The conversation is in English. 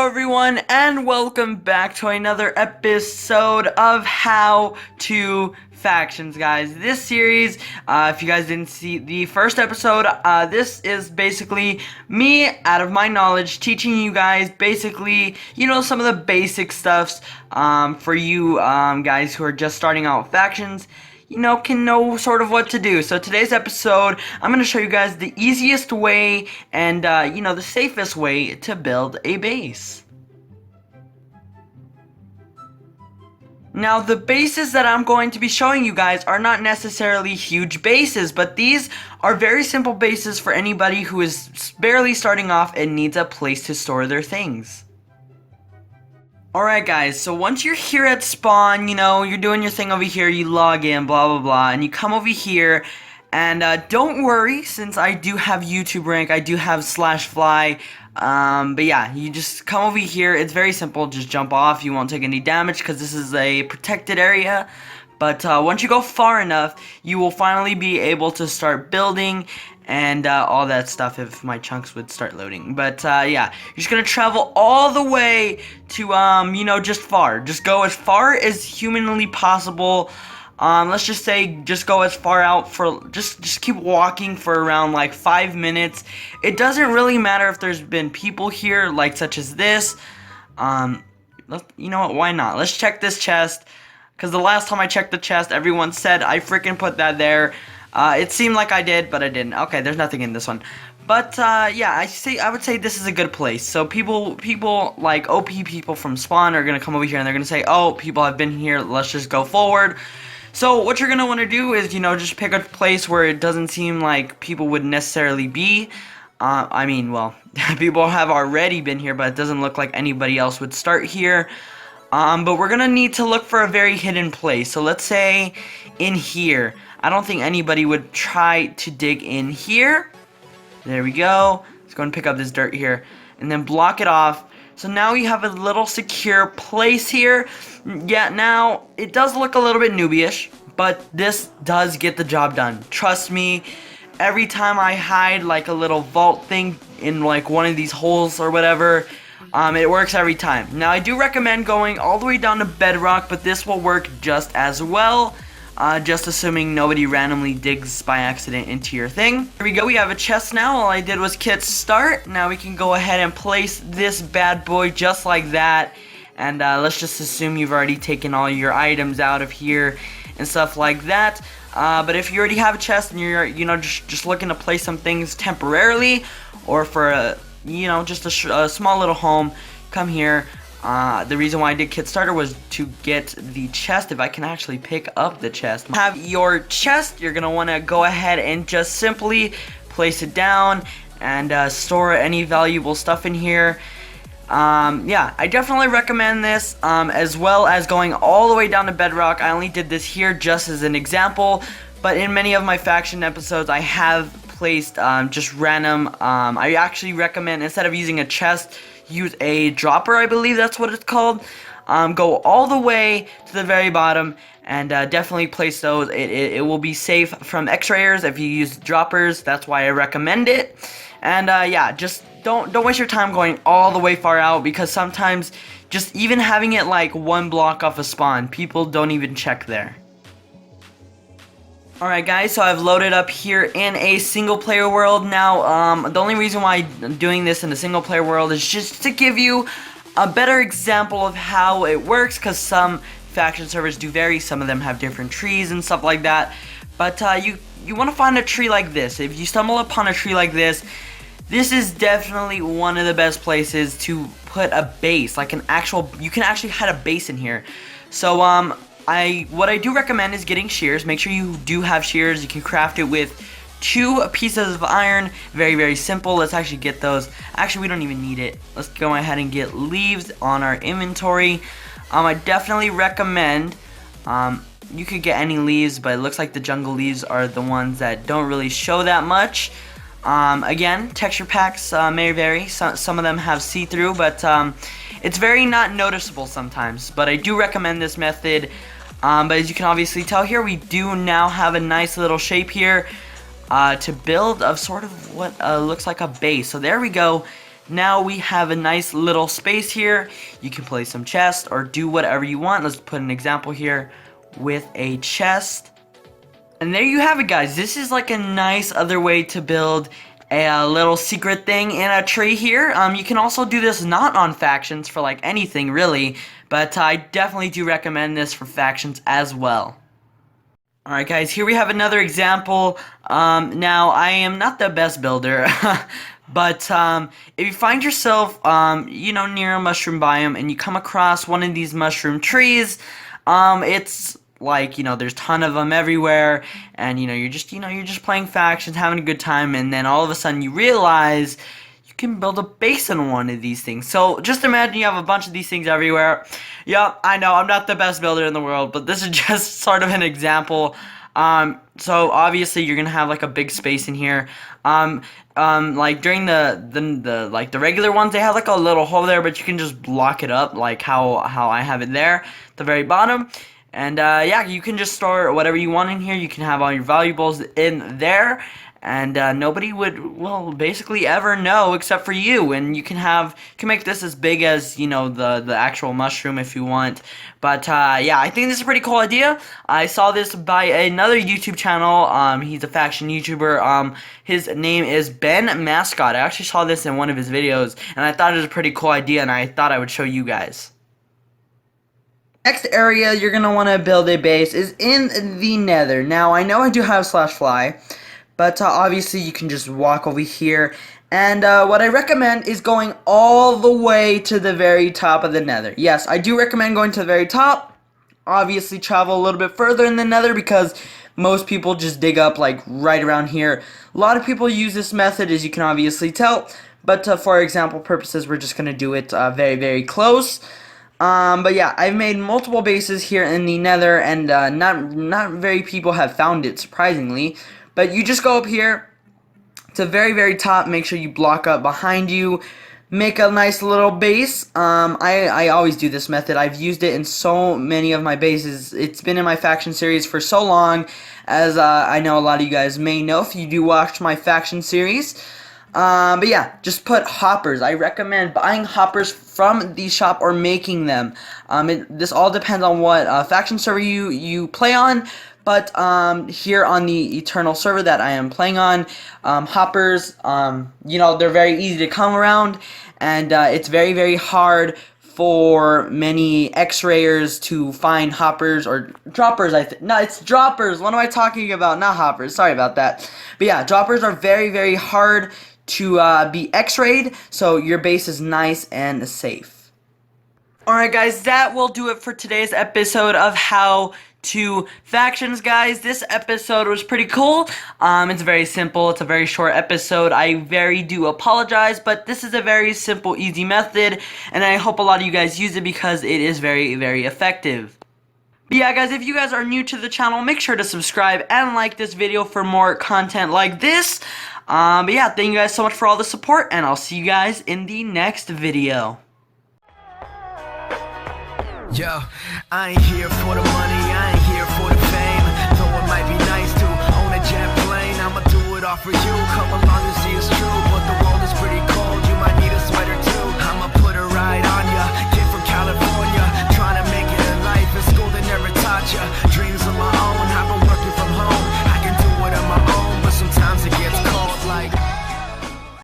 Hello everyone and welcome back to another episode of How to Factions, guys. This series, if you guys didn't see the first episode, this is basically me, out of my knowledge, teaching you guys basically, some of the basic stuffs for you guys who are just starting out with factions. Can know sort of what to do. So today's episode, I'm going to show you guys the easiest way and, the safest way to build a base. Now, the bases that I'm going to be showing you guys are not necessarily huge bases, but these are very simple bases for anybody who is barely starting off and needs a place to store their things. Alright guys, so once you're here at spawn, you're doing your thing over here, you log in, blah blah blah, and you come over here, and don't worry, since I do have YouTube rank, I do have /fly, but yeah, you just come over here, it's very simple, just jump off, you won't take any damage, because this is a protected area, but once you go far enough, you will finally be able to start building, and all that stuff if my chunks would start loading. But yeah, you're just gonna travel all the way to just far. Just go as far as humanly possible. Let's just say just go as far out for just keep walking for around like 5 minutes. It doesn't really matter if there's been people here, like such as this. You know what, why not? Let's check this chest, because the last time I checked the chest, everyone said I freaking put that there. It seemed like I did, but I didn't. Okay, there's nothing in this one. But, yeah, I would say this is a good place. So people like OP people from spawn are gonna come over here and they're gonna say, oh, people have been here, let's just go forward. So what you're gonna wanna do is, just pick a place where it doesn't seem like people would necessarily be. Well, people have already been here, but it doesn't look like anybody else would start here. But we're gonna need to look for a very hidden place. So let's say in here. I don't think anybody would try to dig in here. There we go. Let's go and pick up this dirt here. And then block it off. So now you have a little secure place here. Yeah, now, it does look a little bit newbie-ish, but this does get the job done. Trust me, every time I hide like a little vault thing in like one of these holes or whatever, it works every time. Now, I do recommend going all the way down to bedrock, but this will work just as well. Just assuming nobody randomly digs by accident into your thing. Here we go, we have a chest now. All I did was hit start. Now we can go ahead and place this bad boy just like that. And let's just assume you've already taken all your items out of here and stuff like that. But if you already have a chest and you're, just looking to place some things temporarily, or for a, just a small little home, come here. The reason why I did kit starter was to get the chest, if I can actually pick up the chest. Have your chest, you're gonna wanna go ahead and just simply place it down and store any valuable stuff in here. Yeah, I definitely recommend this, as well as going all the way down to bedrock. I only did this here just as an example, but in many of my faction episodes I have placed just random. I actually recommend, instead of using a chest, use a dropper, I believe that's what it's called. Go all the way to the very bottom and definitely place those. It will be safe from X-rayers if you use droppers. That's why I recommend it. And yeah, just don't waste your time going all the way far out, because sometimes just even having it like one block off a spawn, people don't even check there. Alright guys, so I've loaded up here in a single player world. Now, the only reason why I'm doing this in a single player world is just to give you a better example of how it works, because some faction servers do vary. Some of them have different trees and stuff like that. But you want to find a tree like this. If you stumble upon a tree like this, this is definitely one of the best places to put a base, like you can actually hide a base in here. So, what I do recommend is getting shears. Make sure you do have shears. You can craft it with 2 pieces of iron. Very, very simple. Let's actually get those. Actually, we don't even need it. Let's go ahead and get leaves on our inventory. I definitely recommend, you could get any leaves, but it looks like the jungle leaves are the ones that don't really show that much. Again, texture packs may vary. Some of them have see-through, but it's very not noticeable sometimes. But I do recommend this method. But as you can obviously tell here, we do now have a nice little shape here to build of sort of what looks like a base. So there we go. Now we have a nice little space here. You can place some chests or do whatever you want. Let's put an example here with a chest. And there you have it, guys. This is like a nice other way to build a little secret thing in a tree here. You can also do this not on factions for like anything really, but I definitely do recommend this for factions as well. Alright guys, here we have another example. Now I am not the best builder, but if you find yourself, you know, near a mushroom biome and you come across one of these mushroom trees, it's like, you know, there's a ton of them everywhere, and you're just playing factions, having a good time, and then all of a sudden you realize you can build a base on one of these things. So just imagine you have a bunch of these things everywhere. Yep, I know I'm not the best builder in the world, but this is just sort of an example. So obviously you're gonna have like a big space in here. Like during the regular ones, they have like a little hole there, but you can just block it up like how I have it there at the very bottom. And yeah, you can just store whatever you want in here. You can have all your valuables in there, and nobody will basically ever know except for you. And you can make this as big as, you know, the actual mushroom if you want. But yeah, I think this is a pretty cool idea. I saw this by another YouTube channel. He's a faction YouTuber. His name is Ben Mascot. I actually saw this in one of his videos, and I thought it was a pretty cool idea, and I thought I would show you guys. Next area you're going to want to build a base is in the Nether. Now, I know I do have /fly, but obviously you can just walk over here. And what I recommend is going all the way to the very top of the Nether. Yes, I do recommend going to the very top. Obviously travel a little bit further in the Nether because most people just dig up like right around here. A lot of people use this method, as you can obviously tell. But for example purposes, we're just going to do it very, very close. But yeah, I've made multiple bases here in the Nether, and not very people have found it, surprisingly. But you just go up here to the very, very top, make sure you block up behind you, make a nice little base. I always do this method. I've used it in so many of my bases. It's been in my faction series for so long, as I know a lot of you guys may know if you do watch my faction series. But yeah, just put hoppers. I recommend buying hoppers from the shop or making them. This all depends on what faction server you play on. But here on the Eternal server that I am playing on, hoppers, you know, they're very easy to come around, and it's very, very hard for many X-rayers to find hoppers or droppers. No, it's droppers. What am I talking about? Not hoppers. Sorry about that. But yeah, droppers are very, very hard to be X-rayed, so your base is nice and safe. Alright guys, that will do it for today's episode of How to Factions, guys. This episode was pretty cool. It's very simple. It's a very short episode. I do apologize, but this is a very simple, easy method, and I hope a lot of you guys use it because it is very, very effective. But yeah, guys, if you guys are new to the channel, make sure to subscribe and like this video for more content like this. But yeah, thank you guys so much for all the support, and I'll see you guys in the next video. Yo, I ain't here for the money.